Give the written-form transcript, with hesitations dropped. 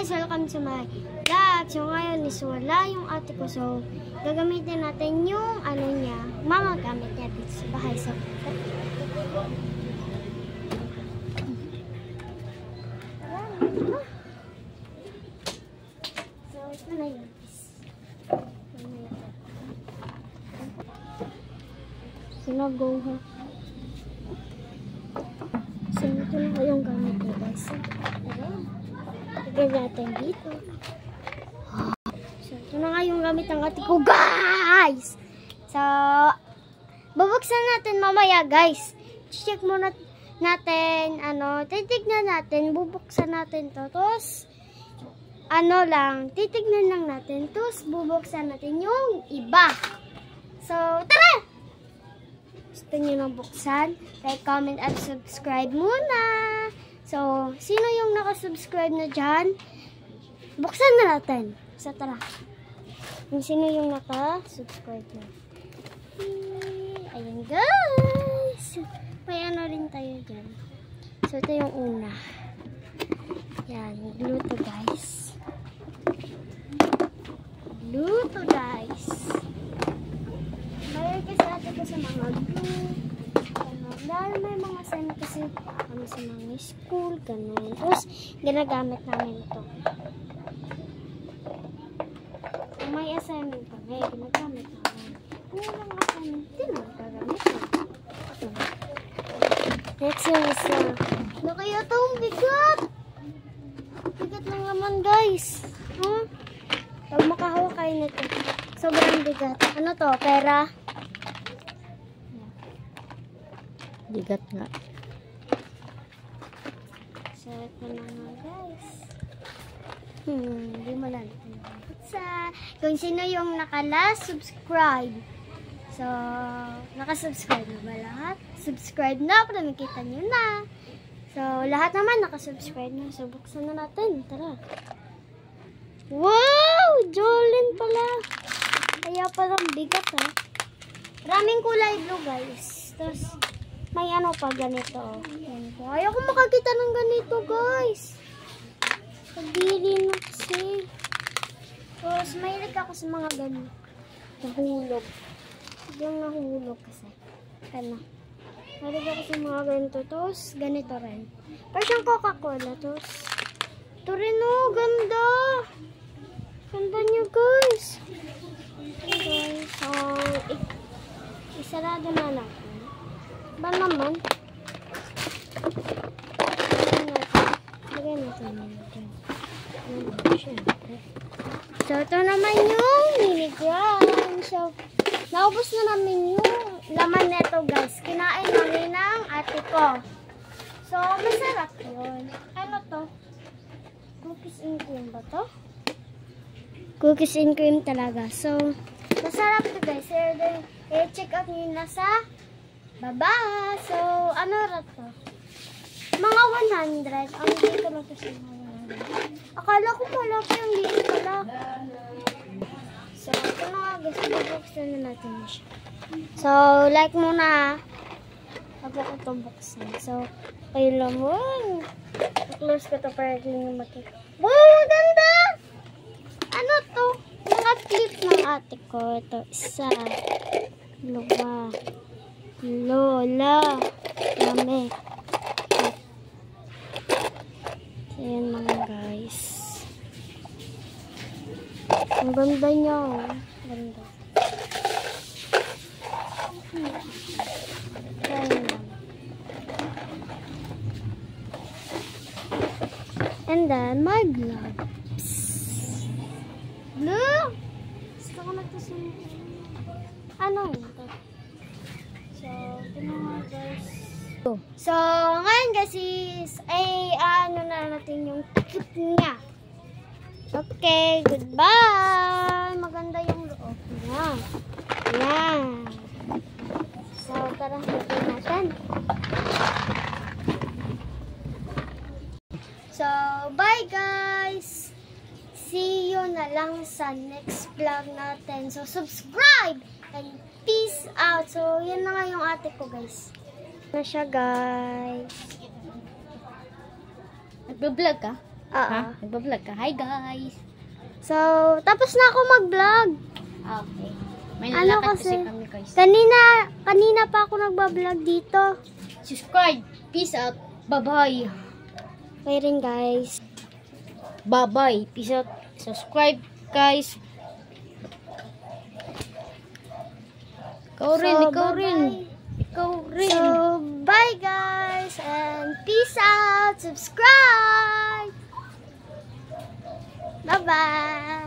guys, welcome to my vlog. So ngayon is wala yung ate ko. So gagamitin natin yung ano niya. Mama gamit niya dito sa bahay. So ito na yun. Sinago ha. So ito na yung gamit niya guys. Lagyan natin dito. So, ito na nga yung gamit ng ate ko, guys! So, bubuksan natin mamaya, guys. Check muna natin, titignan natin, bubuksan natin to. Tapos, titignan lang natin. Tapos, bubuksan natin yung iba. So, tara! Gusto nyo nang buksan? Like, comment, at subscribe muna. So, sino yung nakasubscribe na dyan? Buksan na natin. So, tara. Yung sino yung nakasubscribe na. Ayan, guys. May ano rin tayo dyan. So, ito yung una. Yan, gluto, guys. Gluto, guys. Mayroon kasi natin ko sa mga glue. Dahil may mga assignment kasi kami sa mga school, ganun. Tapos, ginagamit namin ito. Kung may assignment kami, ginagamit namin. Kung walang assignment, hindi naman gagamit namin. Next yung isa. Kaya itong bigat! Bigat lang naman, guys. Huh? Pag makahawak kayo nito, sobrang bigat. Ano to? Pera? Bigat nga. So, ito na nga, guys. Hindi mo lang kung sino yung naka-last subscribe. So, nakasubscribe na ba lahat? Subscribe na para makita nyo na. So, lahat naman nakasubscribe na. So, buksan na natin. Tara. Wow! Jolin pala. Kaya palang bigat, ha? Maraming kulay blue, guys. Tapos, may ano pa ganito. Ayaw ko makakita ng ganito, guys. Pagdili na kasi. Tapos, mahilig ako sa mga ganito. Nahulog. Yung nahulog kasi. Ano. Mahilig ako sa mga ganito. Tapos, ganito rin. Parang siyang Coca-Cola. Tapos, ito rin, oh. Ganda. Ganda niya, guys. Okay, so, isarado na natin. Ba naman? Lagay natin natin. So, ito naman yung mini-grind. So, naubos na namin yung laman neto, guys. Kinain namin ng ate ko. So, masarap yun. Ano to? Cookies and cream ba to? Cookies and cream talaga. So, masarap to, guys. I-check out nyo na sa baba. So, ano rin to? Mga 100. Ang dito na to sa mga 100. Akala ko malaki ang dito pala. So, ito na nga guys. Bubuksan na natin siya. So, like muna. Bago ko ito buksan. So, kayo lang mo. I-close ko ito para hindi nyo makita. Wow! Ganda! Ano to? Mga clip ng ate ko. Ito, isa. Dalawa. Lola. Mami. So, yan mga guys. Ang ganda niya. Ganda. Ayan lang. And then, my gloves. Blue! Gusto ko nagtusunod. Ano ito? So, ito na nga guys. So, ngayon guys is, ano na natin yung clip niya. Okay, goodbye! Maganda yung loob niya. Yan. So, tara, lagyan natin. So, bye guys! See you na lang sa next vlog natin. So, subscribe! And peace out. So, yan na nga yung ate ko, guys. Na siya, guys. Nag-vlog ka? Oo. Ha? Nagbablog ka? Hi guys! So, tapos na ako mag-vlog. Okay. May Ano nalakad kasi? kasi kami guys. Kanina pa ako nagbablog dito. Subscribe! Peace out! Bye-bye! Bye rin guys. Bye-bye! Peace out! Subscribe guys! Ikaw rin! So, Ikaw rin! bye-bye. Ikaw rin! So, bye guys and peace out. Subscribe. Bye-bye.